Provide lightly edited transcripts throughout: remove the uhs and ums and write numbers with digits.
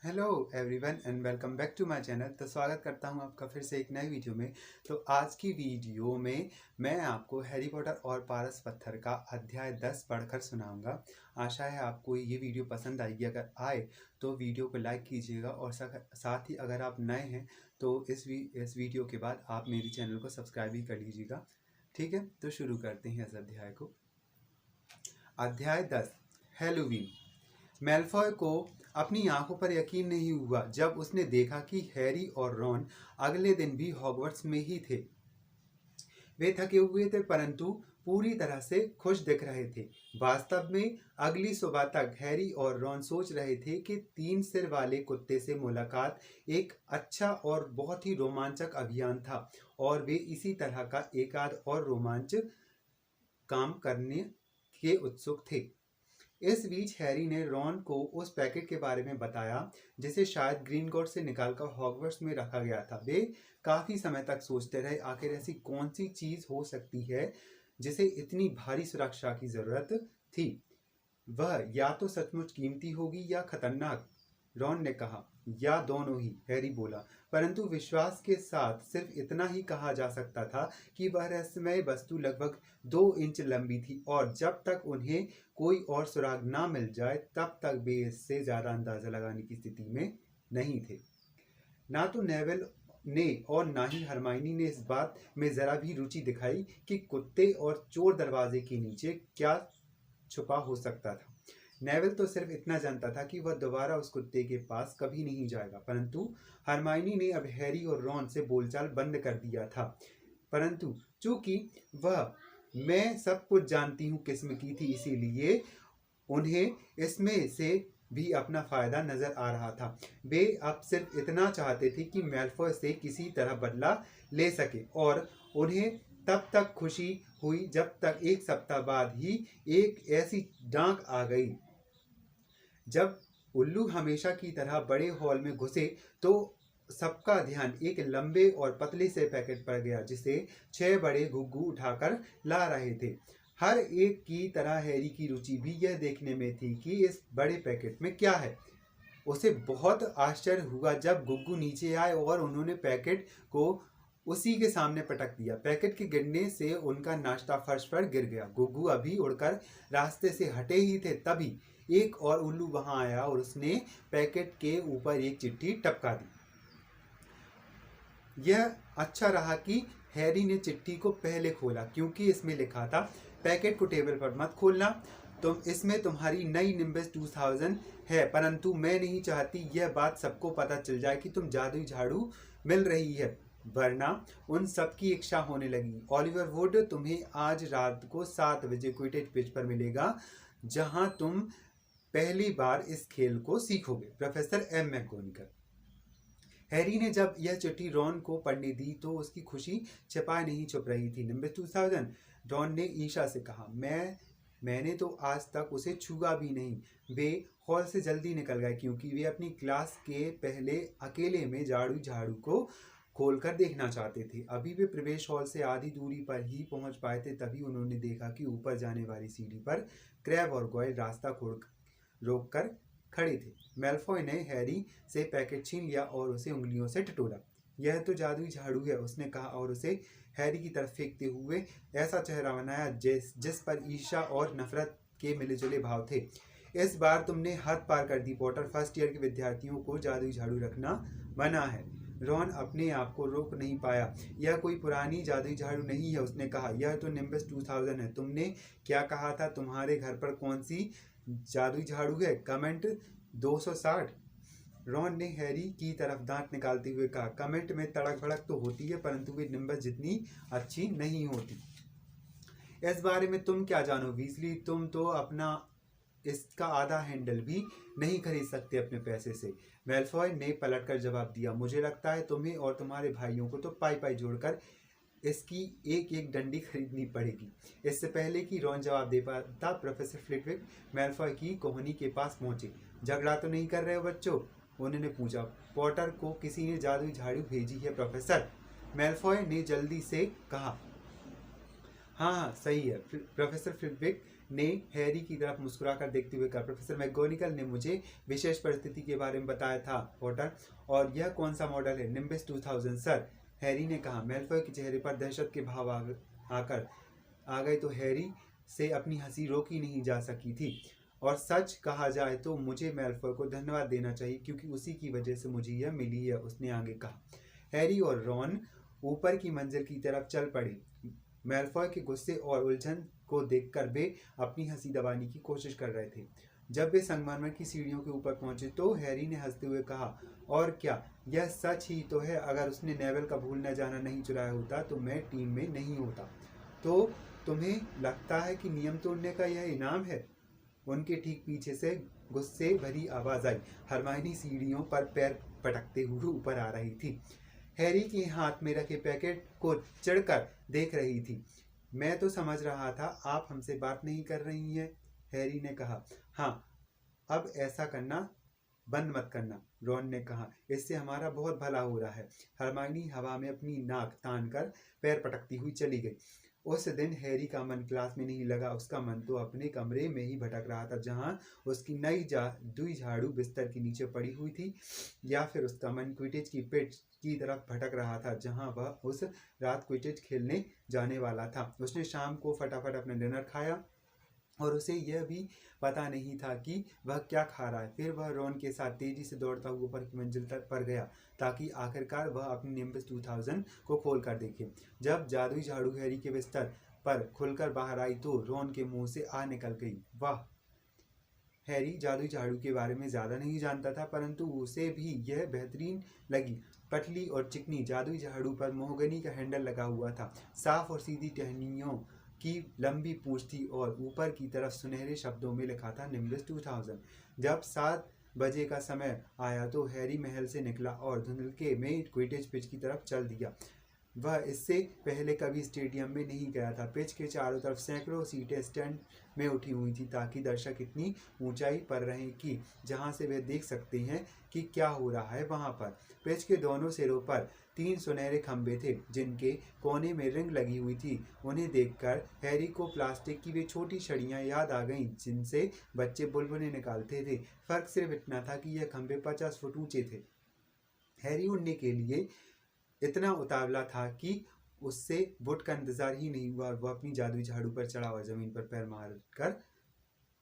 Hello everyone and welcome back to my channel. तो स्वागत करता हूं आपका फिर से एक नई वीडियो में। तो आज की वीडियो में मैं आपको हैरी पॉटर और पारस पत्थर का अध्याय 10 पढ़कर सुनाऊंगा। आशा है आपको ये वीडियो पसंद आएगी। अगर आए तो वीडियो को लाइक कीजिएगा और साथ ही अगर आप नए हैं तो इस वीडियो के बाद आप मेरी चैनल को सब्सक्राइब भी कर लीजिएगा। ठीक है, तो शुरू करते हैं इस अध्याय को। अध्याय 10 हैलोवीन। मैल्फॉय को अपनी आंखों पर यकीन नहीं हुआ जब उसने देखा कि हैरी और रॉन अगले दिन भी हॉगवर्ट्स में ही थे। वे थके हुए थे परंतु पूरी तरह से खुश दिख रहे थे। वास्तव में अगली सुबह तक हैरी और रॉन सोच रहे थे कि 3 सिर वाले कुत्ते से मुलाकात एक अच्छा और बहुत ही रोमांचक अभियान था और वे इसी तरह का एकाध और रोमांच काम करने के उत्सुक थे। इस बीच हैरी ने रॉन को उस पैकेट के बारे में बताया जिसे शायद ग्रीनगॉट से निकालकर हॉगवर्ट्स में रखा गया था। वे काफी समय तक सोचते रहे आखिर ऐसी कौन सी चीज हो सकती है जिसे इतनी भारी सुरक्षा की जरूरत थी। वह या तो सचमुच कीमती होगी या खतरनाक, रॉन ने कहा। या दोनों ही, हैरी बोला, परंतु विश्वास के साथ सिर्फ इतना ही कहा जा सकता था कि वह रहस्यमय वस्तु लगभग 2 इंच लंबी थी और जब तक उन्हें कोई और सुराग ना मिल जाए तब तक वे इससे ज्यादा अंदाजा लगाने की स्थिति में नहीं थे। ना तो नेविल ने और ना ही हरमाइनी ने इस बात में जरा भी रुचि दिखाई कि कुत्ते और चोर दरवाजे के नीचे क्या छुपा हो सकता था। नेविल तो सिर्फ इतना जानता था कि वह दोबारा उस कुत्ते के पास कभी नहीं जाएगा, परंतु हरमाइनी ने अब हैरी और रॉन से बोलचाल बंद कर दिया था। परंतु चूंकि वह मैं सब कुछ जानती हूँ किस्म की थी, इसीलिए उन्हें इसमें से भी अपना फायदा नजर आ रहा था। वे अब सिर्फ इतना चाहते थे कि मैल्फॉय से किसी तरह बदला ले सके और उन्हें तब तक खुशी हुई जब तक एक सप्ताह बाद ही एक ऐसी डांक आ गई। जब उल्लू हमेशा की तरह बड़े हॉल में घुसे तो सबका ध्यान एक लंबे और पतले से पैकेट पर गया जिसे 6 बड़े घुग्गू उठाकर ला रहे थे। हर एक की तरह हैरी की रुचि भी यह देखने में थी कि इस बड़े पैकेट में क्या है। उसे बहुत आश्चर्य हुआ जब गुग्गू नीचे आए और उन्होंने पैकेट को उसी के सामने पटक दिया। पैकेट के गिरने से उनका नाश्ता फर्श पर गिर गया। गुग्गू अभी उड़कर रास्ते से हटे ही थे, तभी एक और उल्लू वहां आया और उसने पैकेट के ऊपर एक चिट्ठी टपका दी। यह अच्छा रहा कि हैरी ने चिट्ठी को पहले खोला क्योंकि इसमें लिखा था, पैकेट को टेबल पर मत खोलना, इसमें तुम्हारी नई निम्बस 2000 है, परंतु मैं नहीं चाहती यह बात सबको पता चल जाए कि तुम जादुई झाड़ू मिल रही है, वरना उन सब की इच्छा होने लगी। ओलिवर वुड तुम्हें आज रात को 7 बजे क्विडिच पिच पर मिलेगा जहां तुम पहली बार इस खेल को सीखोगे। Professor M McGonagall. हैरी ने जब यह चिट्ठी रॉन को पढ़ने दी तो उसकी खुशी छिपाए नहीं छुप रही थी। निम्बस 2000, रॉन ने ईशा से कहा। मैंने तो आज तक उसे छुआ भी नहीं। वे हॉल से जल्दी निकल गए क्योंकि वे अपनी क्लास के पहले अकेले में जादुई झाड़ू को खोलकर देखना चाहते थे। अभी वे प्रवेश हॉल से आधी दूरी पर ही पहुंच पाए थे, तभी उन्होंने देखा कि ऊपर जाने वाली सीढ़ी पर क्रैब और गोयल रास्ता रोक कर खड़े थे। मैल्फॉय ने हैरी से पैकेट छीन लिया और उसे उंगलियों से टटोला। यह तो जादुई झाड़ू है, उसने कहा और उसे हैरी की तरफ फेंकते हुए ऐसा चेहरा बनाया जिस पर ईर्ष्या और नफरत के मिले-जुले भाव थे। इस बार तुमने हद पार कर दी पॉटर। फर्स्ट ईयर के विद्यार्थियों को जादुई झाड़ू रखना मना है। रॉन अपने आप को रोक नहीं पाया। यह कोई पुरानी जादुई झाड़ू नहीं है, उसने कहा। यह तो निम्बस 2000 है। तुमने क्या कहा था? तुम्हारे घर पर कौन सी जादुई झाड़ू है? कमेंट 260। रॉन ने हैरी की तरफ दांत निकालते हुए कहा। कमेंट में तड़क भड़क तो होती है परंतु वे निम्बस जितनी अच्छी नहीं होती। इस बारे में तुम क्या जानो वीजली? तुम तो अपना इसका आधा हैंडल भी नहीं खरीद सकते अपने पैसे से। मैल्फॉय ने पलटकर जवाब दिया। मुझे लगता है तुम्हें और तुम्हारे भाइयों को तो पाई पाई जोड़कर इसकी एक एक डंडी खरीदनी पड़ेगी। इससे पहले कि रॉन जवाब दे पाता, प्रोफेसर फ्लिटविक मैल्फॉय की कोहनी के पास पहुंचे। झगड़ा तो नहीं कर रहे हो बच्चों? उन्होंने पूछा। पॉटर को किसी ने जादुई झाड़ू भेजी है प्रोफेसर, मैल्फॉय ने जल्दी से कहा। हाँ, सही है, प्रोफेसर फ्लिटविक ने हैरी की तरफ मुस्कुराकर देखते हुए कहा, प्रोफेसर मैगोनिगल ने मुझे विशेष परिस्थिति के बारे में बताया था पॉटर, और यह कौन सा मॉडल है? निम्बस 2000 सर, हैरी ने कहा। मैल्फॉय के चेहरे पर दहशत के भाव आकर आ गए तो हैरी से अपनी हंसी रोकी नहीं जा सकी थी। और सच कहा जाए तो मुझे मैल्फॉय को धन्यवाद देना चाहिए क्योंकि उसी की वजह से मुझे यह मिली है, उसने आगे कहा। हैरी और रॉन ऊपर की मंजिल की तरफ चल पड़े। मैल्फॉय के गुस्से और उलझन को देखकर वे अपनी हंसी दबाने की कोशिश कर रहे थे। जब वे संगमरमर की सीढ़ियों के ऊपर पहुंचे तो हैरी ने हंसते हुए कहा, और क्या यह सच ही तो है, अगर उसने नेवल का भूलना जाना नहीं चुराया होता तो मैं टीम में नहीं होता। तो तुम्हें लगता है कि नियम तोड़ने का यह इनाम है? उनके ठीक पीछे से गुस्से भरी आवाज आई। हरमाइनी सीढ़ियों पर पैर पटकते हुए ऊपर आ रही थी। हैरी के हाथ में रखे पैकेट को चिढ़कर देख रही थी। मैं तो समझ रहा था आप हमसे बात नहीं कर रही हैं, हैरी ने कहा। हाँ, अब ऐसा करना बंद मत करना, रॉन ने कहा, इससे हमारा बहुत भला हो रहा है। हरमाइनी हवा में अपनी नाक तान कर पैर पटकती हुई चली गई। उस दिन हैरी का मन क्लास में नहीं लगा, उसका मन तो अपने कमरे में ही भटक रहा था जहां उसकी नई दुई झाड़ू बिस्तर के नीचे पड़ी हुई थी, या फिर उसका मन क्विडिच की पिच की तरफ भटक रहा था जहां वह उस रात क्विडिच खेलने जाने वाला था। उसने शाम को फटाफट अपना डिनर खाया और उसे यह भी पता नहीं था कि वह क्या खा रहा है। फिर वह रॉन के साथ तेजी से दौड़ता हुआ ऊपर की मंजिल पर गया ताकि आखिरकार वह अपनी निम्बस 2000 को खोल कर देखे। जब जादुई झाड़ू हैरी के बिस्तर पर खुलकर बाहर आई तो रॉन के मुंह से आ निकल गई, वाह। हैरी जादुई झाड़ू के बारे में ज्यादा नहीं जानता था, परंतु उसे भी यह बेहतरीन लगी। पतली और चिकनी जादुई झाड़ू पर मोहगनी का हैंडल लगा हुआ था। साफ और सीधी टहनियों की लंबी पूंछ थी और ऊपर की तरफ सुनहरे शब्दों में लिखा था निम्बस 2000। जब 7 बजे का समय आया तो हैरी महल से निकला और धुंधलके में क्विडिच पिच की तरफ चल दिया। वह इससे पहले कभी स्टेडियम में नहीं गया था। पिच के चारों तरफ सैकड़ों सीटें स्टैंड में उठी हुई थी ताकि दर्शक इतनी ऊंचाई पर रहें कि जहां से वे देख सकते हैं कि क्या हो रहा है वहां पर। पिच के दोनों सिरों पर 3 सुनहरे खंभे थे जिनके कोने में रिंग लगी हुई थी। उन्हें देखकर हैरी को प्लास्टिक की वे छोटी छड़ियां याद आ गईं जिनसे बच्चे बुलबुलें निकालते थे। फर्क सिर्फ इतना था कि यह खंभे 50 फुट ऊंचे थे। हैरी उड़ने के लिए इतना उतावला था कि उससे वुड का इंतजार ही नहीं हुआ। वह अपनी जादुई झाड़ू पर चढ़ा और जमीन पर पैर मारकर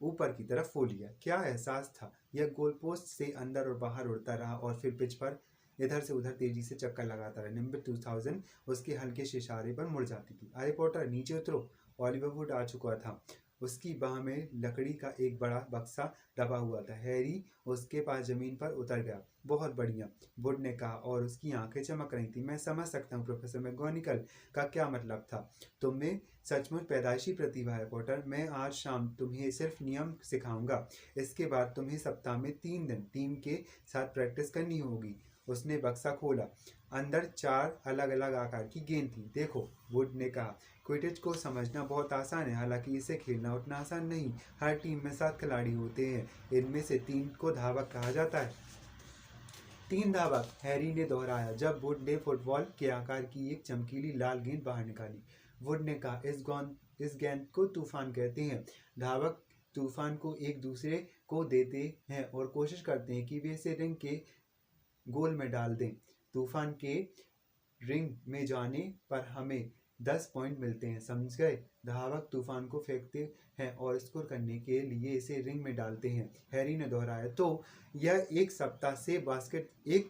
ऊपर की तरफ फो लिया। क्या एहसास था! यह गोलपोस्ट से अंदर और बाहर उड़ता रहा और फिर पिच पर इधर से उधर तेजी से चक्कर लगाता रहा। निम्बस 2000 उसके हल्के से इशारे पर मुड़ जाती थी। अरे पॉटर, नीचे उतरो। ओलिवर वुड आ चुका था। उसकी बाह में लकड़ी का एक बड़ा बक्सा दबा हुआ था। हैरी उसके पास जमीन पर उतर गया। बहुत बढ़िया, वुड ने कहा और उसकी आंखें चमक रही थी। मैं समझ सकता हूँ प्रोफेसर मैगोनिगल का क्या मतलब था। तुम में सचमुच पैदाइशी प्रतिभा है पॉटर। मैं आज शाम तुम्हें सिर्फ नियम सिखाऊंगा। इसके बाद तुम्हें सप्ताह में 3 दिन टीम के साथ प्रैक्टिस करनी होगी। उसने बक्सा खोला। अंदर 4 अलग अलग आकार की गेंद थी। देखो, वुड ने कहा, क्विडिच को समझना बहुत आसान है, हालांकि इसे खेलना उतना आसान नहीं। हर टीम में 7 खिलाड़ी होते हैं, इनमें से 3 को धावक कहा जाता है। 3 धावक, हैरी ने दोहराया जब वुड ने फुटबॉल के आकार की एक चमकीली लाल गेंद बाहर निकाली। वुड ने कहा, इस गेंद को तूफान कहते हैं। धावक तूफान को एक दूसरे को देते हैं और कोशिश करते हैं कि वे इसे रिंग के गोल में डाल दें। तूफान के रिंग में जाने पर हमें 10 पॉइंट मिलते हैं, समझ गए? धावक तूफान को फेंकते हैं और स्कोर करने के लिए इसे रिंग में डालते हैं, हैरी ने दोहराया। तो यह एक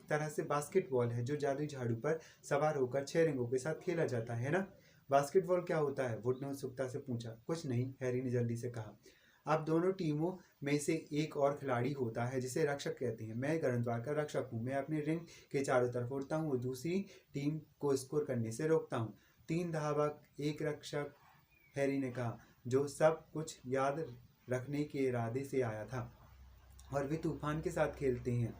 तरह से बास्केटबॉल है जो जादुई झाड़ू पर सवार होकर 6 रिंगों के साथ खेला जाता है ना? बास्केटबॉल क्या होता है? वुड ने उत्सुकता से पूछा। कुछ नहीं, हैरी ने जल्दी से कहा। अब दोनों टीमों में से एक और खिलाड़ी होता है जिसे रक्षक कहते हैं। मैं गेंदबाज का रक्षक हूँ। मैं अपने रिंग के चारों तरफ उड़ता हूँ और दूसरी टीम को स्कोर करने से रोकता हूँ। 3 धावक, 1 रक्षक, हैरी ने कहा, जो सब कुछ याद रखने के इरादे से आया था, और वे तूफान के साथ खेलते हैं।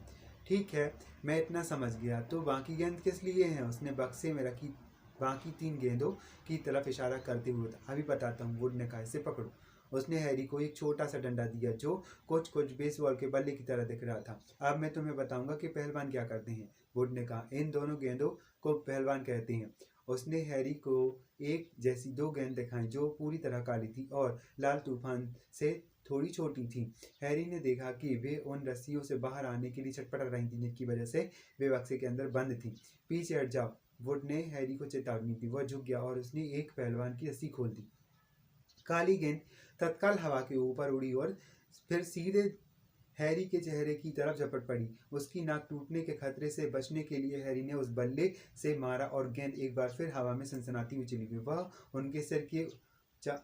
ठीक है, मैं इतना समझ गया। तो बाकी गेंद किस लिए हैं? उसने बक्से में रखी बाकी 3 गेंदों की तरफ इशारा करते हुए अभी बताता हूँ, वुड ने कहा। इसे पकड़ो। उसने हैरी को एक छोटा सा डंडा दिया जो कुछ बेसबॉल के बल्ले की तरह दिख रहा था। अब मैं तुम्हें बताऊंगा कि पहलवान क्या करते हैं, वुड ने कहा। इन दोनों गेंदों को पहलवान कहते हैं उसने हैरी को एक जैसी 2 गेंद दिखाई जो पूरी तरह काली थी और लाल तूफान से थोड़ी छोटी थी। हैरी ने देखा कि वे उन रस्सियों से बाहर आने के लिए छटपटा रही थी जिनकी वजह से वे बक्से के अंदर बंद थी। पीछे हट जाओ, वुड ने हैरी को चेतावनी दी। वह झुक गया और उसने एक पहलवान की रस्सी खोल दी। काली गेंद तत्काल हवा के ऊपर उड़ी और फिर सीधे हैरी के चेहरे की तरफ झपट पड़ी। उसकी नाक टूटने के खतरे से बचने के लिए हैरी ने उस बल्ले से मारा और गेंद एक बार फिर हवा में सनसनाती हुई चली गई। वह उनके सिर के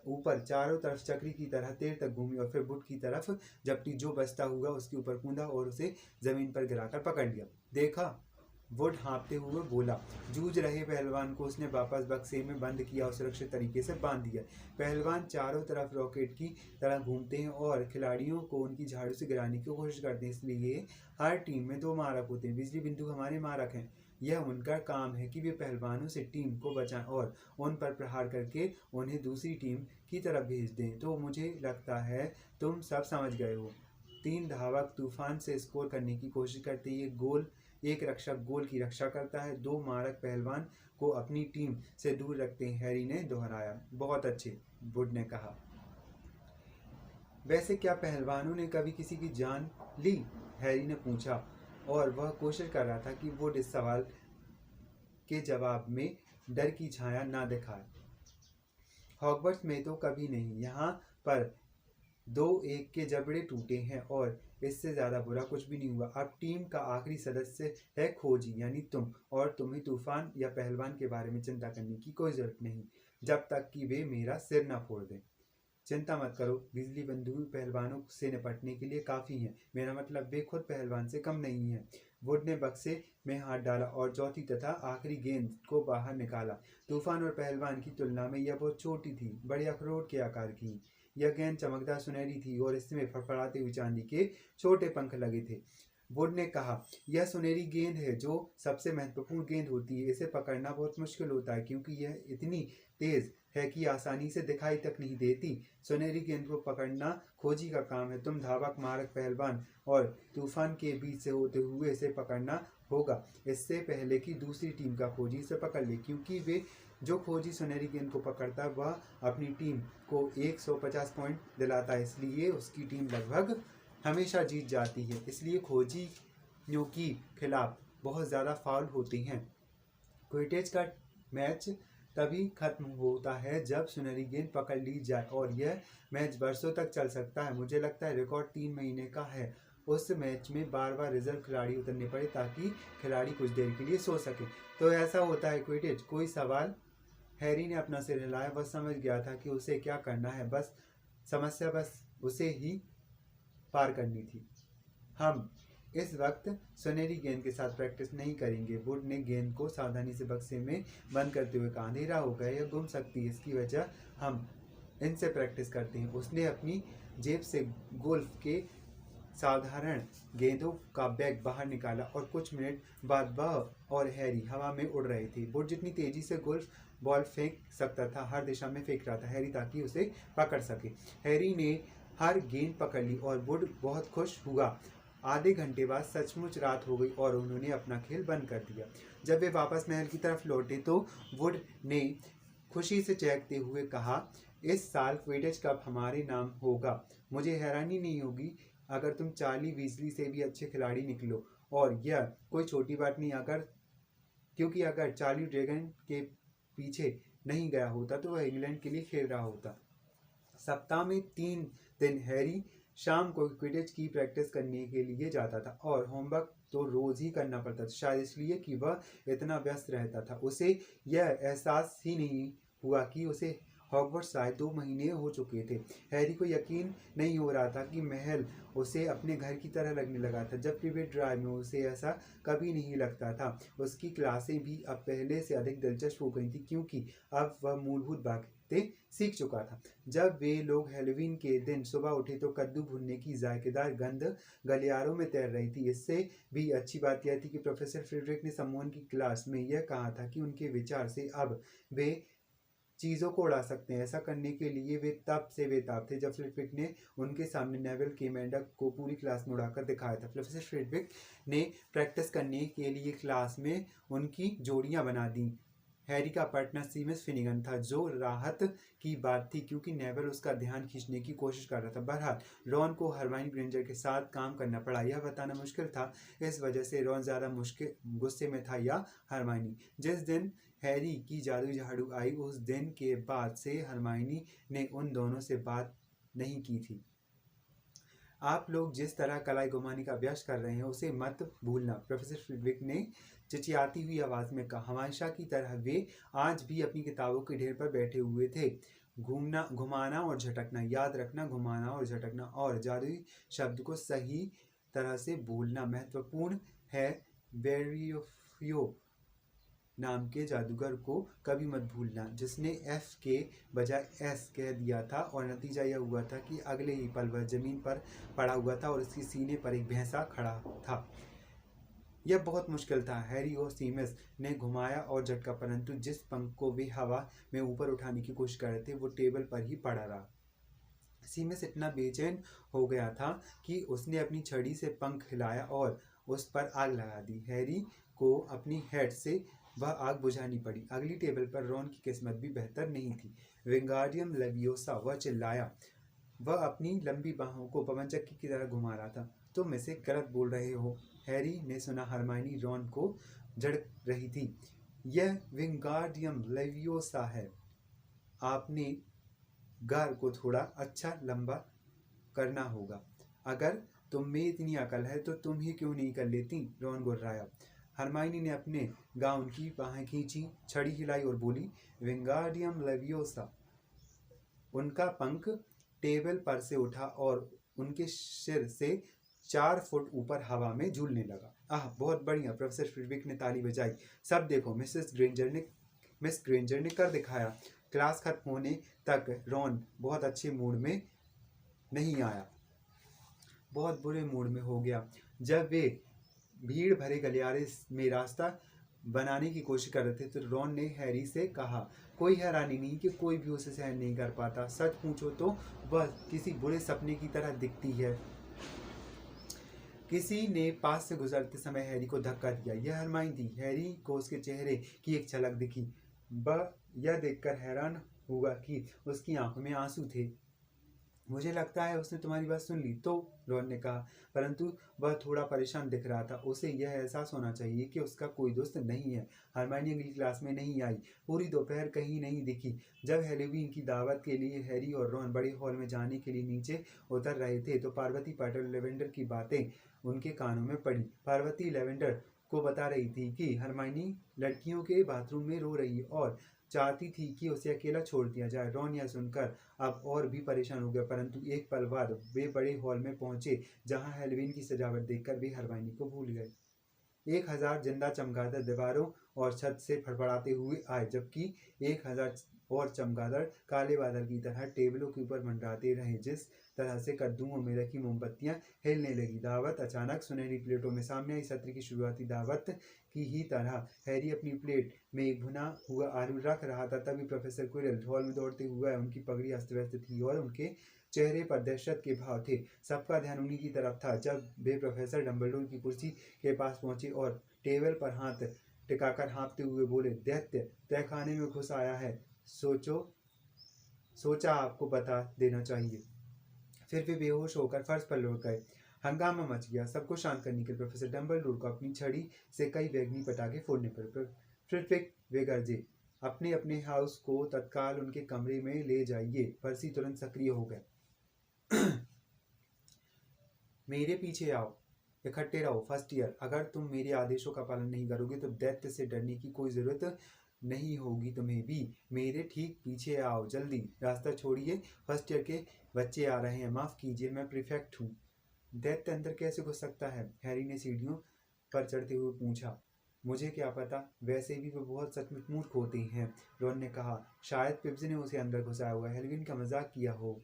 ऊपर चारों तरफ चक्री की तरह देर तक घूमी और फिर वुड की तरफ झपटी, जो बचता हुआ उसके ऊपर कूदा और उसे जमीन पर गिराकर पकड़ लिया। देखा, वुड हाँफते हुए बोला। जूझ रहे पहलवान को उसने वापस बक्से में बंद किया और सुरक्षित तरीके से बांध दिया। पहलवान चारों तरफ रॉकेट की तरह घूमते हैं और खिलाड़ियों को उनकी झाड़ू से गिराने की कोशिश करते हैं, इसलिए हर टीम में 2 मारक होते हैं। बिजली बिंदु हमारे मारक हैं। यह उनका काम है कि वे पहलवानों से टीम को बचाएं और उन पर प्रहार करके उन्हें दूसरी टीम की तरफ भेज दें। तो मुझे लगता है तुम सब समझ गए हो। 3 धावक तूफान से स्कोर करने की कोशिश करते हैं। एक रक्षक गोल की रक्षा करता है। 2 मारक पहलवान को अपनी टीम से दूर रखते हैं, हैरी ने दोहराया। बहुत अच्छे, वुड ने कहा। वैसे क्या पहलवानों ने कभी किसी की जान ली? हैरी ने पूछा और वह कोशिश कर रहा था कि वुड इस सवाल के जवाब में डर की छाया ना दिखाए। हॉगवर्ट्स में तो कभी नहीं। यहाँ पर 2-1 के जबड़े टूटे हैं और इससे ज्यादा बुरा कुछ भी नहीं हुआ। अब टीम का आखिरी सदस्य है खोजी, यानी तुम, और तुम्हें तूफान या पहलवान के बारे में चिंता करने की कोई जरूरत नहीं जब तक कि वे मेरा सिर न फोड़ दें। चिंता मत करो, बिजली बंदूक पहलवानों से निपटने के लिए काफी है। मेरा मतलब वे खुद पहलवान से कम नहीं है। वुड ने बक्से में हाथ डाला और चौथी तथा आखिरी गेंद को बाहर निकाला। तूफान और पहलवान की तुलना में यह बहुत छोटी थी, बड़े अखरोट के आकार की। यह गेंद चमकदार सुनहरी थी और इसमें फड़फड़ाते हुए चांदी के छोटे पंख लगे थे। वुड ने कहा, यह सुनहरी गेंद है जो सबसे महत्वपूर्ण गेंद होती है। इसे पकड़ना बहुत मुश्किल होता है क्योंकि यह इतनी तेज है कि आसानी से दिखाई तक नहीं देती। सुनहरी गेंद को पकड़ना खोजी का काम है। तुम धावक, मारक, पहलवान और तूफान के बीच से होते हुए इसे पकड़ना होगा, इससे पहले कि दूसरी टीम का खोजी इसे पकड़ ले, क्योंकि वे जो खोजी सुनहरी गेंद को पकड़ता है वह अपनी टीम को 150 पॉइंट दिलाता है, इसलिए उसकी टीम लगभग हमेशा जीत जाती है। इसलिए खोजियों के खिलाफ बहुत ज़्यादा फाउल होते हैं। क्विडिच का मैच तभी खत्म होता है जब सुनहरी गेंद पकड़ ली जाए और यह मैच बरसों तक चल सकता है। मुझे लगता है रिकॉर्ड 3 महीने का है। उस मैच में बार बार रिजर्व खिलाड़ी उतरने पड़े ताकि खिलाड़ी कुछ देर के लिए सो सके। तो ऐसा होता है क्विडिच? कोई सवाल? हैरी ने अपना सिर हिलाया। वह समझ गया था कि उसे क्या करना है। समस्या बस उसे ही पार करनी थी। हम इस वक्त सुनहरी गेंद के साथ प्रैक्टिस नहीं करेंगे, वुड ने गेंद को सावधानी से बक्से में बंद करते हुए कहा। अंधेरा हो गया, यह गुम सकती है, इसकी वजह हम इनसे प्रैक्टिस करते हैं। उसने अपनी जेब से गोल्फ के साधारण गेंदों का बैग बाहर निकाला और कुछ मिनट बाद वह और हैरी हवा में उड़ रहे थे। वुड जितनी तेजी से गोल्फ बॉल फेंक सकता था हर दिशा में फेंक रहा था हैरी, ताकि उसे पकड़ सके। हैरी ने हर गेंद पकड़ ली और वुड बहुत खुश हुआ। आधे घंटे बाद सचमुच रात हो गई और उन्होंने अपना खेल बंद कर दिया। जब वे वापस महल की तरफ लौटे तो वुड ने खुशी से चहकते हुए कहा, इस साल क्विडिच कप हमारे नाम होगा। मुझे हैरानी नहीं होगी अगर तुम चार्ली वीजली से भी अच्छे खिलाड़ी निकलो, और यह कोई छोटी बात नहीं क्योंकि अगर चार्ली ड्रैगन के पीछे नहीं गया होता तो वह इंग्लैंड के लिए खेल रहा होता। सप्ताह में 3 दिन हैरी शाम को क्विडिच की प्रैक्टिस करने के लिए जाता था और होमवर्क तो रोज ही करना पड़ता था, शायद इसलिए कि वह इतना व्यस्त रहता था। उसे यह एहसास ही नहीं हुआ कि उसे हॉगवर्ट्स आए 2 महीने हो चुके थे। हैरी को यकीन नहीं हो रहा था कि महल उसे अपने घर की तरह लगने लगा था, जबकि वे ड्राइव में उसे ऐसा कभी नहीं लगता था। उसकी क्लासें भी अब पहले से अधिक दिलचस्प हो गई थी क्योंकि अब वह मूलभूत बातें सीख चुका था। जब वे लोग हैलोवीन के दिन सुबह उठे तो कद्दू भुनने की जायकेदार गंध गलियारों में तैर रही थी। इससे भी अच्छी बात यह थी कि प्रोफेसर फ्रेडरिक ने सम्मोहन की क्लास में यह कहा था कि उनके विचार से अब वे चीज़ों को उड़ा सकते हैं। ऐसा करने के लिए वे तब से बेताब थे जब फ्रेडरिक ने उनके सामने नेविल के मेंढक को पूरी क्लास में उड़ाकर दिखाया था। प्रोफेसर फ्रेडरिक ने प्रैक्टिस करने के लिए क्लास में उनकी जोड़ियां बना दी। हैरी का पार्टनर सीमस फिनिगन था, जो राहत की बात थी क्योंकि नेवल उसका ध्यान खींचने की कोशिश कर रहा था। बहरहाल रॉन को हरमाइनी ग्रेंजर के साथ काम करना पड़ा। यह बताना मुश्किल था इस वजह से रॉन ज़्यादा मुश्किल गुस्से में था या हरमाइनी। जिस दिन हैरी की जादुई झाड़ू आई उस दिन के बाद से हरमाइनी ने उन दोनों से बात नहीं की थी। आप लोग जिस तरह कलाई घुमाने का अभ्यास कर रहे हैं उसे मत भूलना, प्रोफेसर फ्लिटविक ने चिचियाती हुई आवाज में कहा। हमेशा की तरह वे आज भी अपनी किताबों के ढेर पर बैठे हुए थे। घूमना, घुमाना और झटकना, याद रखना, घुमाना और झटकना, और जादुई शब्द को सही तरह से बोलना महत्वपूर्ण है। बेरियो नाम के जादूगर को कभी मत भूलना, जिसने एफ के बजाय एस कह दिया था, और नतीजा यह हुआ था कि अगले ही पल वह जमीन पर पड़ा हुआ था और उसके सीने पर एक भैंसा खड़ा था। यह बहुत मुश्किल था। हैरी और सीमस ने घुमाया और झटका, परंतु जिस पंख को वे हवा में ऊपर उठाने की कोशिश कर रहे थे वो टेबल पर ही पड़ा रहा। सीमस इतना बेचैन हो गया था कि उसने अपनी छड़ी से पंख हिलाया और उस पर आग लगा दी। हैरी को अपनी हेड से वह आग बुझानी पड़ी। अगली टेबल पर रॉन की किस्मत भी बेहतर नहीं थी। विंगार्डियम लेवियोसा, वह चिल्लाया। वह अपनी लंबी बाहों को पवनचक्की की तरह घुमा रहा था। तुम इसे गलत बोल रहे हो। हैरी ने सुना हरमाइनी रॉन को झड़क रही थी। यह विंगार्डियम लेवियोसा है। आपने गार को थोड़ा अच्छा लंबा करना होगा। अगर तुम में इतनी अकल है तो तुम ही क्यों नहीं कर लेती, रॉन गुर्राया। हरमाइनी ने अपने गाउन की बाहें खींची, छड़ी हिलाई और बोली, विंगार्डियम लेवियोसा। उनका पंख टेबल पर से उठा और उनके सिर से 4 फुट ऊपर हवा में झूलने लगा। आह, बहुत बढ़िया, प्रोफेसर फ्लिटविक ने ताली बजाई। सब देखो, मिस ग्रेंजर ने कर दिखाया। क्लास खत्म होने तक रॉन बहुत अच्छे मूड में नहीं आया, बहुत बुरे मूड में हो गया। जब वे भीड़ भरे गलियारे में रास्ता बनाने की कोशिश कर रहे थे तो रॉन ने हैरी से कहा, कोई हैरानी नहीं कि कोई भी उसे सहन नहीं कर पाता। सच पूछो तो वह किसी बुरे सपने की तरह दिखती है। किसी ने पास से गुजरते समय हैरी को धक्का दिया। यह हरमाइनी थी। हैरी को उसके चेहरे की एक झलक दिखी। वह यह देखकर हैरान हुआ कि उसकी आंखों में आंसू थे। मुझे लगता है उसने तुम्हारी बात सुन ली, तो रॉन ने कहा, परंतु वह थोड़ा परेशान दिख रहा था। उसे यह एहसास होना चाहिए कि उसका कोई दोस्त नहीं है। हरमाइनी अगली क्लास में नहीं आई। पूरी दोपहर कहीं नहीं दिखी। जब हैलोवीन की दावत के लिए हैरी और रॉन बड़े हॉल में जाने के लिए नीचे उतर रहे थे तो पार्वती पाटिल लेवेंडर की बातें उनके कानों में पड़ी। पार्वती लेवेंडर को बता रही थी कि हरमाइनी लड़कियों के बाथरूम में रो रही और चाहती थी कि उसे अकेला छोड़ दिया जाए। रॉन यह सुनकर अब और भी परेशान हो गया, परंतु एक पल बाद वे बड़े हॉल में पहुंचे जहां हैलोवीन की सजावट देखकर वे हरमाइनी को भूल गए। 1000 जिंदा चमगादड़ दीवारों और छत से फड़फड़ाते हुए आए, जबकि 1000 और चमगादड़ काले बादल की तरह टेबलों के ऊपर मंडराते रहे। जिस तरह से कद्दूओं में रखी मोमबत्तियां हिलने लगी। दावत अचानक सुनहरी प्लेटों में सामने आई। सत्र की शुरुआती दावत की ही तरह हैरी अपनी प्लेट में एक भुना हुआ आलू रख रहा था। तभी प्रोफेसर क्विरल हॉल में दौड़ते हुए। उनकी पगड़ी अस्त व्यस्त थी और उनके चेहरे पर दहशत के भाव थे। सबका ध्यान उन्हीं की तरफ था। जब वे प्रोफेसर डम्बलडोर की कुर्सी के पास पहुंचे और टेबल पर हाथ टिकाकर हाँफते हुए बोले, दैत्य तहखाने में घुस आया है। सोचा आपको बता देना चाहिए। फिर वे बेहोश होकर फर्श पर लौट गए। हंगामा मच गया। सबको शांत करने के लिए प्रोफेसर डम्बलडोर को अपनी छड़ी से कई बैगनी पटाखे फोड़ने पड़े। फ्लिटविक वे गरजे, अपने अपने हाउस को तत्काल उनके कमरे में ले जाइए। पर्सी तुरंत सक्रिय हो गए। मेरे पीछे आओ, इकट्ठे रहो। फर्स्ट ईयर, अगर तुम मेरे आदेशों का पालन नहीं करोगे तो दैत्य से डरने की कोई जरूरत नहीं होगी तुम्हें भी। मेरे ठीक पीछे आओ, जल्दी, रास्ता छोड़िए। फर्स्ट ईयर के बच्चे आ रहे हैं। माफ कीजिए, मैं प्रीफेक्ट हूँ। दैत्य अंदर कैसे घुस सकता है? हैरी ने सीढ़ियों पर चढ़ते हुए पूछा। मुझे क्या पता, वैसे भी वो बहुत सचमुच मूर्ख होते हैं, रॉन ने कहा। शायद पिब्स ने उसे अंदर घुसाया हुआ है। हेलोवीन का मजाक किया हो।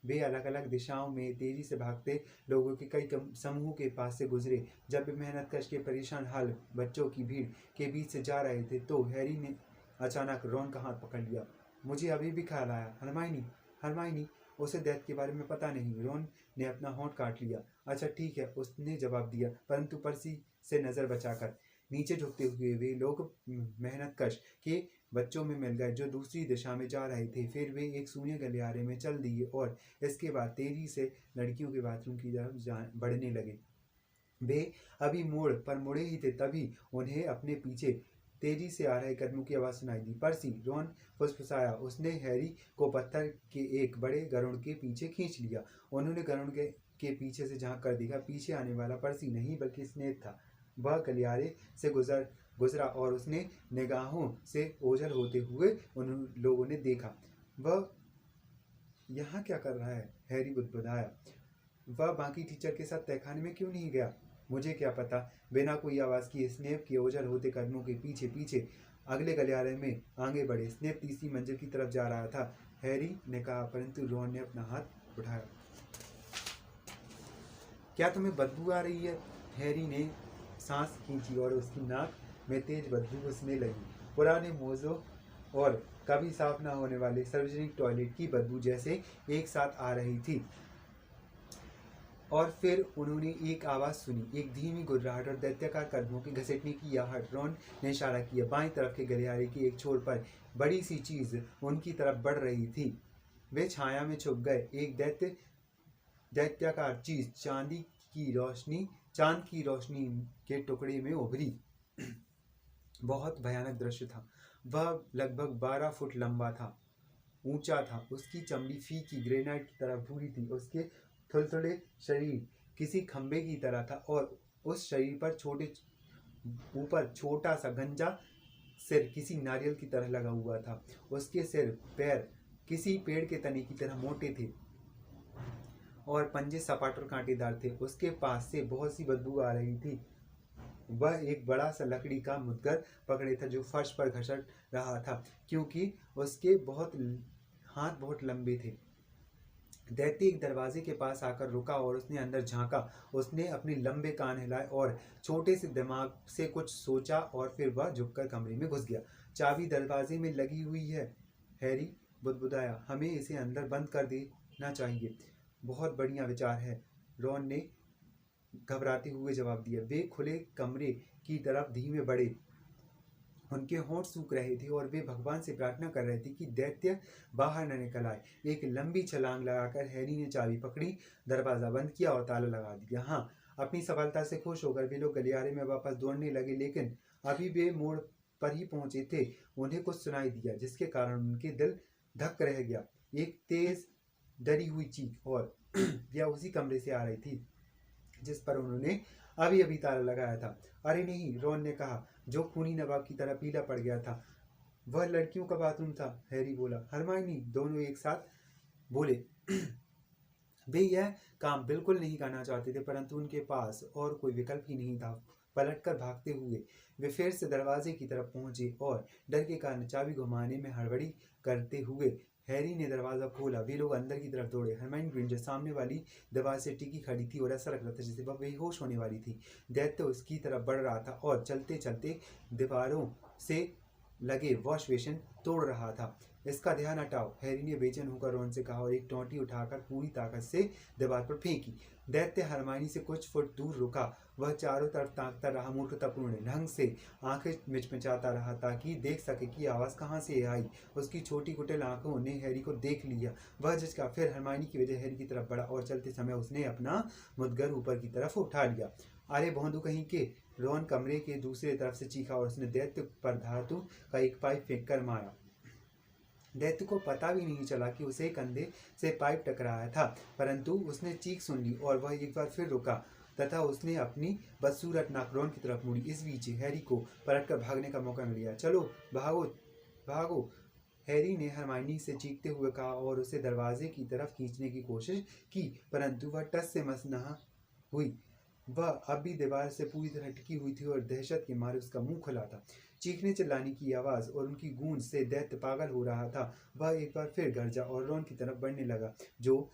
वे अलग अलग दिशाओं में तेजी से भागते लोगों के कई समूह के पास से गुजरे। जब वे मेहनत कश के परेशान हाल बच्चों की भीड़ के बीच से जा रहे थे तो हैरी ने अचानक रॉन का हाथ पकड़ लिया। मुझे अभी भी ख्याल आया, हरमाइनी, उसे दैत्य के बारे में पता नहीं। रॉन ने अपना होंठ काट लिया। अच्छा ठीक है, उसने जवाब दिया, परंतु पर्सी से नजर बचाकर। नीचे झुकते हुए वे लोग मेहनतकश के बच्चों में मिल गए जो दूसरी दिशा में जा रहे थे। फिर वे एक सूने गलियारे में चल दिए और इसके बाद तेजी से लड़कियों के बाथरूम की तरफ बढ़ने लगे। वे अभी मोड़ पर मुड़े ही थे, तभी उन्हें अपने पीछे तेजी से आ रहे कदमों की आवाज़ सुनाई दी। पर्सी, रॉन फुसफुसाया। उसने हैरी को पत्थर के एक बड़े गरुड़ के पीछे खींच लिया। उन्होंने गरुड़ के पीछे से झांक कर देखा। पीछे आने वाला पर्सी नहीं बल्कि स्नेप था। वह गलियारे से गुजरा और उसने निगाहों से ओझल होते हुए उन लोगों ने देखा। वह यहाँ क्या कर रहा है? हैरी बुदबुदाया। वह बाकी टीचर के साथ तहखाने में क्यों नहीं गया? मुझे क्या पता। बिना कोई आवाज़ किए स्नेप के ओझल होते कदमों के पीछे पीछे अगले गलियारे में आगे बढ़े। स्नेप तीसरी मंजिल की तरफ जा रहा था, हैरी ने कहा, परंतु रॉन ने अपना हाथ उठाया। क्या तुम्हें बदबू आ रही है? हैरी ने सांस खींची और उसकी नाक में तेज बदबू घुसने लगी। पुराने मोज़ों और कभी साफ न होने वाले सार्वजनिक टॉयलेट की बदबू जैसे एक साथ आ रही थी। और फिर उन्होंने एक आवाज़ सुनी, एक धीमी गुर्राहट और दैत्याकार कदमों के घसीटने की आहट। रॉन ने इशारा किया। बाईं तरफ के गलियारे के एक छोर पर बड़ी सी चीज़ उनकी तरफ बढ़ रही थी। वे छाया में छुप गए। एक दैत्याकार चीज़ चांद की रोशनी के टुकड़े में उभरी। बहुत भयानक दृश्य था। वह लगभग 12 फुट लंबा था, ऊंचा था। उसकी चमड़ी फीकी ग्रेनाइट की तरह भूरी थी। उसके थुलथुले शरीर किसी खंबे की तरह था और उस शरीर पर ऊपर छोटा सा गंजा सिर किसी नारियल की तरह लगा हुआ था। उसके सिर पैर किसी पेड़ के तने की तरह मोटे थे और पंजे सपाट और कांटेदार थे। उसके पास से बहुत सी बदबू आ रही थी। वह एक बड़ा सा लकड़ी का मुद्गर पकड़े था जो फर्श पर घसट रहा था क्योंकि उसके हाथ बहुत लंबे थे। दैत्य एक दरवाजे के पास आकर रुका और उसने अंदर झांका। उसने अपने लंबे कान हिलाए और छोटे से दिमाग से कुछ सोचा और फिर वह झुककर कमरे में घुस गया। चाबी दरवाजे में लगी हुई है, हैरी बुदबुदाया। हमें इसे अंदर बंद कर देना चाहिए। बहुत बढ़िया विचार है, रॉन ने घबराते हुए जवाब दिया। वे खुले कमरे की तरफ धीमे बढ़े। उनके होंठ सूख रहे थे और वे भगवान से प्रार्थना कर रहे थे कि दैत्य बाहर न निकल आए। एक लंबी छलांग लगाकर हैरी ने चाबी पकड़ी, दरवाजा बंद किया और ताला लगा दिया। हाँ, अपनी सफलता से खुश होकर वे लोग गलियारे में वापस दौड़ने लगे, लेकिन अभी वे मोड़ पर ही पहुंचे थे। उन्हें कुछ सुनाई दिया जिसके कारण उनके दिल धक रह गया। एक तेज डरी हुई चीख, और यह उसी कमरे से आ रही थी जिस पर उन्होंने अभी अभी ताला लगाया था। अरे नहीं, रॉन ने कहा, जो खूनी नवाब की तरह पीला पड़ गया था। वह लड़कियों का बाथरूम था, हैरी बोला। हरमाइनी, दोनों एक साथ बोले। वे यह काम बिल्कुल नहीं करना चाहते थे, परंतु उनके पास और कोई विकल्प ही नहीं था। पलटकर भागते हुए वे फिर से दरवाजे की तरफ पहुंचे और डर के कारण चाबी घुमाने में हड़बड़ी करते हुए हैरी ने दरवाजा खोला। वे लोग अंदर की तरफ दौड़े। हरमाइनी ग्रेंजर सामने वाली दीवार से टिकी खड़ी थी और ऐसा लग रहा था जैसे वह बेहोश होने वाली थी। दैत्य उसकी तरफ बढ़ रहा था और चलते चलते दीवारों से लगे वॉश बेसिन तोड़ रहा था। इसका ध्यान हटाओ, हैरी ने बेचैन होकर रॉन से कहा और एक टोंटी उठाकर पूरी ताकत से दीवार पर फेंकी। दैत्य हरमाइनी से कुछ फुट दूर रुका। वह चारों तरफ ताकता रहा, मूर्खतापूर्ण ढंग से आंखें मिचमिचाता रहा ताकि देख सके कि आवाज़ कहाँ से आई। उसकी छोटी कुटिल आंखों ने हैरी को देख लिया। वह झिझका, फिर हरमाइनी की वजह हैरी की तरफ बढ़ा और चलते समय उसने अपना मुद्गर ऊपर की तरफ उठा लिया। अरे भोंदू कहीं के, रॉन कमरे के दूसरी तरफ से चीखा और उसने दैत्य पर धातु का एक पाइप फेंक कर मारा। दैत्य को पता भी नहीं चला कि उसे कंधे से पाइप टकराया था, परंतु उसने चीख सुन ली और वह एक बार फिर रुका तथा उसने अपनी बदसूरत नाक रॉन की तरफ मुड़ी। इस बीच हैरी को पलटकर भागने का मौका मिल गया। चलो भागो भागो, हैरी ने हरमाइनी से चीखते हुए कहा और उसे दरवाजे की तरफ खींचने की कोशिश की, परंतु वह टस से मस न हुई। वह अब भी दीवार से पूरी तरह टिकी हुई थी और दहशत के मारे उसका मुंह खुला था। चीखने चिल्लाने की आवाज़ और उनकी गूंज से दैत्य पागल हो रहा था। वह एक बार फिर गरजा और रॉन की तरफ बढ़ने लगा, जो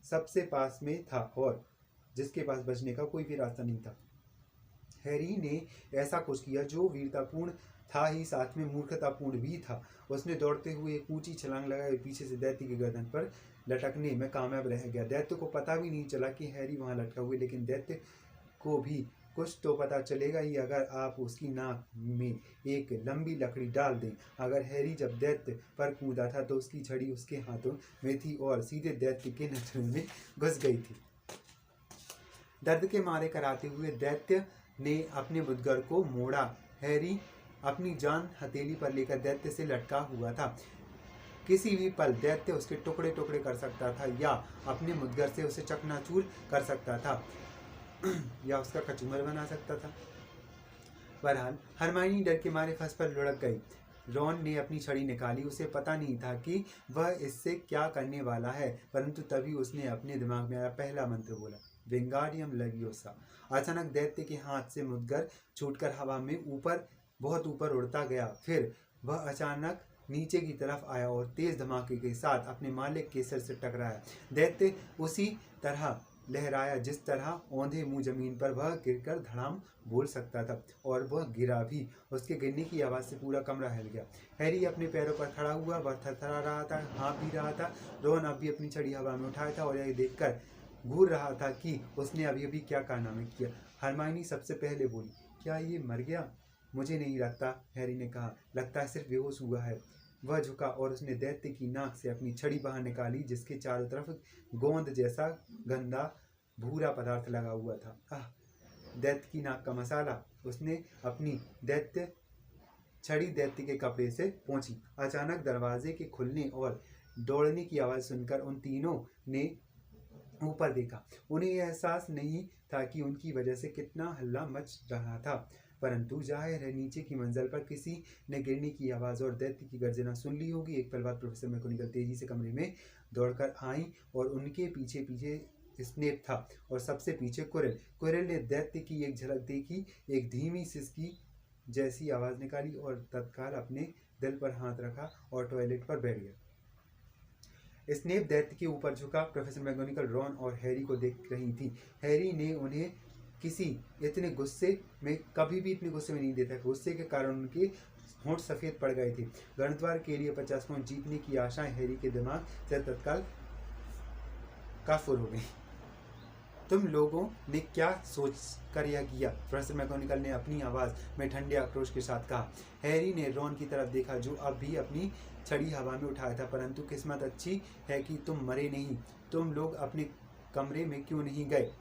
सबसे पास में था और जिसके पास बचने का कोई भी रास्ता नहीं था। हैरी ने ऐसा कुछ किया जो वीरतापूर्ण था ही साथ में मूर्खतापूर्ण भी था। उसने दौड़ते हुए एक ऊंची छलांग लगाई, पीछे से दैत्य की गर्दन पर लटकने में कामयाब रह गया। दैत्य को पता भी नहीं चला कि हैरी वहां लटका हुआ, लेकिन दैत्य को भी कुछ तो पता चलेगा ही अगर आप उसकी नाक में एक लंबी लकड़ी डाल दें। अगर हैरी जब दैत्य पर कूदा था तो उसकी छड़ी उसके हाथों में थी और सीधे दैत्य के नथुने में घुस गई थी। दर्द के मारे कराते हुए दैत्य ने अपने मुद्गर को मोड़ा। हैरी अपनी जान हथेली पर लेकर दैत्य से लटका हुआ था। किसी भी पल दैत्य उसके टुकड़े टुकड़े कर सकता था या अपने मुद्गर से उसे चकनाचूर कर सकता था या उसका कचूमर बना सकता था। बहरहाल हरमाइनी डर के मारे फंस पर लुढ़क गई। रॉन ने अपनी छड़ी निकाली। उसे पता नहीं था कि वह इससे क्या करने वाला है, परंतु तभी उसने अपने दिमाग में आया पहला मंत्र बोला, विंगाडियम लेवियोसा। अचानक दैत्य के हाथ से मुद्गर छूटकर हवा में बहुत ऊपर उड़ता गया। फिर वह अचानक नीचे की तरफ आया और तेज धमाके के साथ अपने मालिक के सिर से टकराया। दैत्य उसी तरह लहराया जिस तरह औंधे मुंह जमीन पर वह गिरकर धड़ाम बोल सकता था, और वह गिरा भी। उसके गिरने की आवाज से पूरा कमरा हिल गया। हैरी अपने पैरों पर खड़ा हुआ, वह थरथरा रहा था, हाँफ भी रहा था। रोहन अब भी अपनी छड़ी हवा में उठाया था और यह देखकर घूर रहा था कि उसने अभी अभी क्या कारनामे किया। हरमाइनी सबसे पहले बोली, क्या ये मर गया? मुझे नहीं लगता, हैरी ने कहा, लगता है सिर्फ बेहोश हुआ है। वह झुका और उसने दैत्य की नाक से अपनी छड़ी बाहर निकाली जिसके चारों तरफ गोंद जैसा गंदा भूरा पदार्थ लगा हुआ था। दैत्य की नाक का मसाला। उसने अपनी छड़ी दैत्य के कपड़े से पोंछी। अचानक दरवाजे के खुलने और दौड़ने की आवाज सुनकर उन तीनों ने ऊपर देखा। उन्हें यह एहसास नहीं था कि उनकी वजह से कितना हल्ला मच रहा था, परंतु जाहिर है नीचे की मंजिल पर किसी ने गिरने की आवाज और दैत्य की गर्जना सुन ली होगी। एक पल बाद प्रोफेसर मैगोनिगल तेजी से कमरे में दौड़कर आई और उनके पीछे पीछे स्नेप था और सबसे पीछे कुरिल ने दैत्य की एक झलक देखी, एक धीमी सिसकी जैसी आवाज निकाली और तत्काल अपने दिल पर हाथ रखा और टॉयलेट पर बैठ गया। स्नेप दैत्य के ऊपर झुका। प्रोफेसर मैगोनिगल रॉन और हैरी को देख रही थी। हैरी ने उन्हें कभी भी इतने गुस्से में नहीं देखा। गुस्से के कारण उनके होंठ सफेद पड़ गए थे। गणद्वार के लिए 50 पॉइंट जीतने की आशाएं हैरी के दिमाग से तत्काल काफुर हो गई। तुम लोगों ने क्या सोच कर यह किया? प्रोफेसर मैगोनिगल ने अपनी आवाज में ठंडे आक्रोश के साथ कहा। हैरी ने रॉन की तरफ देखा जो अब भी अपनी छड़ी हवा में उठाया था। परंतु किस्मत अच्छी है कि तुम मरे नहीं। तुम लोग अपने कमरे में क्यों नहीं गए?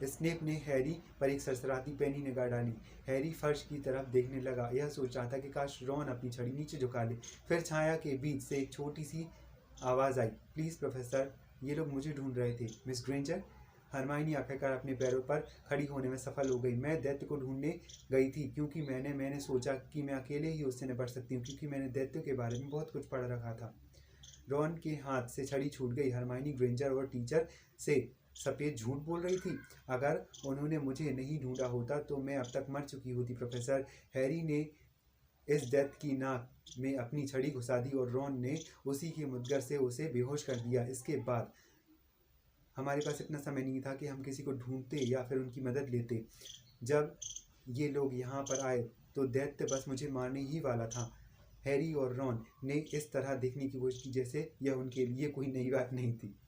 स्नेप ने हैरी पर एक सरसराती पैनी निगाह डाली। हैरी फर्श की तरफ देखने लगा। यह सोच रहा था कि काश रॉन अपनी छड़ी नीचे झुका ले। फिर छाया के बीच से एक छोटी सी आवाज आई, प्लीज प्रोफेसर, ये लोग मुझे ढूंढ रहे थे। Miss Granger? हरमाइनी आखिरकार अपने पैरों पर खड़ी होने में सफल हो गई। मैं दैत्य को ढूंढने गई थी क्योंकि मैंने सोचा कि मैं अकेले ही उससे निपट सकती हूँ, क्योंकि मैंने दैत्य के बारे में बहुत कुछ पढ़ रखा था। रॉन के हाथ से छड़ी छूट गई। हरमाइनी ग्रेंजर और टीचर से सफेद झूठ बोल रही थी। अगर उन्होंने मुझे नहीं ढूंढा होता तो मैं अब तक मर चुकी होती। प्रोफेसर, हैरी ने इस दैत्य की नाक में अपनी छड़ी घुसा दी और रॉन ने उसी के मुद्गर से उसे बेहोश कर दिया। इसके बाद हमारे पास इतना समय नहीं था कि हम किसी को ढूंढते या फिर उनकी मदद लेते। जब ये लोग यहाँ पर आए तो दैत्य बस मुझे मारने ही वाला था। हैरी और रॉन ने इस तरह देखने की कोशिश की जैसे यह उनके लिए कोई नई बात नहीं थी।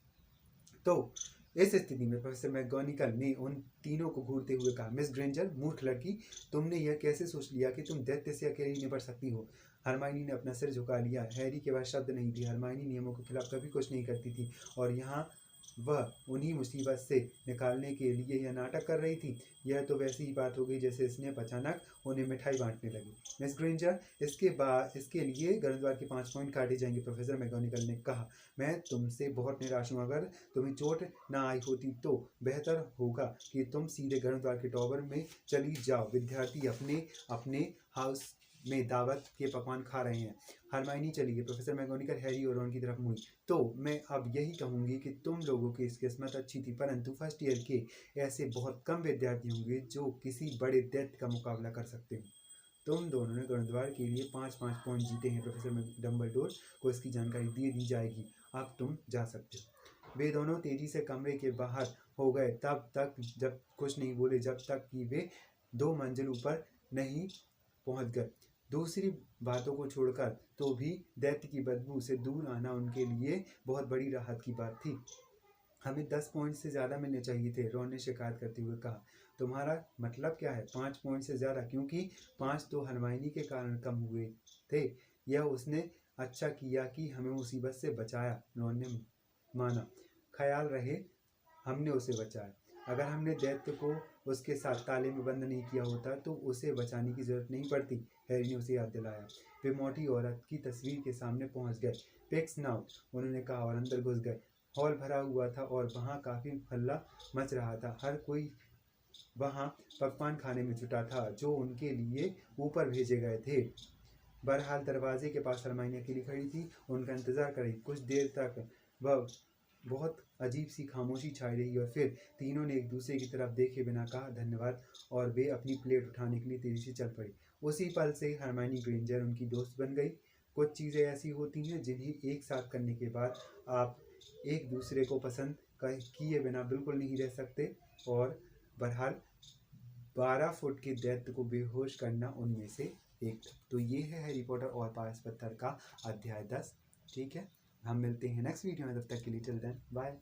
तो इस स्थिति में प्रोफेसर मैगोनिगल ने उन तीनों को घूरते हुए कहा, मिस ग्रेंजर, मूर्ख लड़की, तुमने यह कैसे सोच लिया कि तुम दैत्य से अकेले निपट सकती हो? हरमाइनी ने अपना सिर झुका लिया। हैरी के पास शब्द नहीं थे। हरमाइनी नियमों के खिलाफ कभी कुछ नहीं करती थी और यहाँ वह उन्हीं मुसीबत से निकालने के लिए यह नाटक कर रही थी। यह तो वैसी ही बात हो गई जैसे स्नेप अचानक उन्हें मिठाई बांटने लगी। मिस ग्रेंजर, इसके लिए गणद्वार के 5 पॉइंट काटे जाएंगे, प्रोफेसर मैगोनिगल ने कहा। मैं तुमसे बहुत निराश हूँ। अगर तुम्हें चोट ना आई होती तो बेहतर होगा कि तुम सीधे गणद्वार के टॉवर में चली जाओ। विद्यार्थी अपने अपने हाउस में दावत के पकवान खा रहे हैं। हरमाइनी चली गई। प्रोफेसर मैगोनिगल हैरी और रॉन की तरफ मुड़ी। तो मैं अब यही कहूँगी कि तुम लोगों की किस्मत अच्छी थी, परंतु फर्स्ट ईयर के ऐसे बहुत कम विद्यार्थी होंगे जो किसी बड़े दैत्य का मुकाबला कर सकते हो। तुम दोनों ने गणद्वार के लिए 5-5 पॉइंट जीते हैं। प्रोफेसर डम्बलडोर को इसकी जानकारी दे दी जाएगी। अब तुम जा सकते हो। वे दोनों तेजी से कमरे के बाहर हो गए तब तक जब कुछ नहीं बोले, जब तक कि वे 2 मंजिल ऊपर नहीं पहुंच गए। दूसरी बातों को छोड़कर तो भी दैत्य की बदबू से दूर आना उनके लिए बहुत बड़ी राहत की बात थी। हमें 10 पॉइंट से ज़्यादा मिलने चाहिए थे, रॉन ने शिकायत करते हुए कहा। तुम्हारा मतलब क्या है 5 पॉइंट से ज़्यादा? क्योंकि 5 तो हरमाइनी के कारण कम हुए थे। यह उसने अच्छा किया कि हमें मुसीबत से बचाया, रॉन ने माना। ख्याल रहे हमने उसे बचाया। अगर हमने दैत्य को उसके साथ ताले में बंद नहीं किया होता तो उसे बचाने की जरूरत नहीं पड़ती, हैरी ने उसे याद दिलाया। वे मोटी औरत की तस्वीर के सामने पहुंच गए। फिक्स नाउ, उन्होंने कहा और अंदर घुस गए। हॉल भरा हुआ था और वहाँ काफ़ी हल्ला मच रहा था। हर कोई वहाँ पकवान खाने में जुटा था जो उनके लिए ऊपर भेजे गए थे। बहरहाल दरवाजे के पास हरमाइनी अकेली खड़ी थी, उनका इंतजार कर रही। कुछ देर तक वह बहुत अजीब सी खामोशी छाई रही और फिर तीनों ने एक दूसरे की तरफ देखे बिना कहा धन्यवाद, और वे अपनी प्लेट उठाने के लिए तेजी से चल पड़ी। उसी पल से हरमाइनी ग्रेंजर उनकी दोस्त बन गई। कुछ चीज़ें ऐसी होती हैं जिन्हें एक साथ करने के बाद आप एक दूसरे को पसंद किए बिना बिल्कुल नहीं रह सकते, और बहरहाल 12 फुट के दैत्य को बेहोश करना उनमें से एक था। तो ये है हैरी पॉटर और पारस पत्थर का अध्याय 10। ठीक है, हम मिलते हैं नेक्स्ट वीडियो में, तब तक के लिए टिल देन बाय।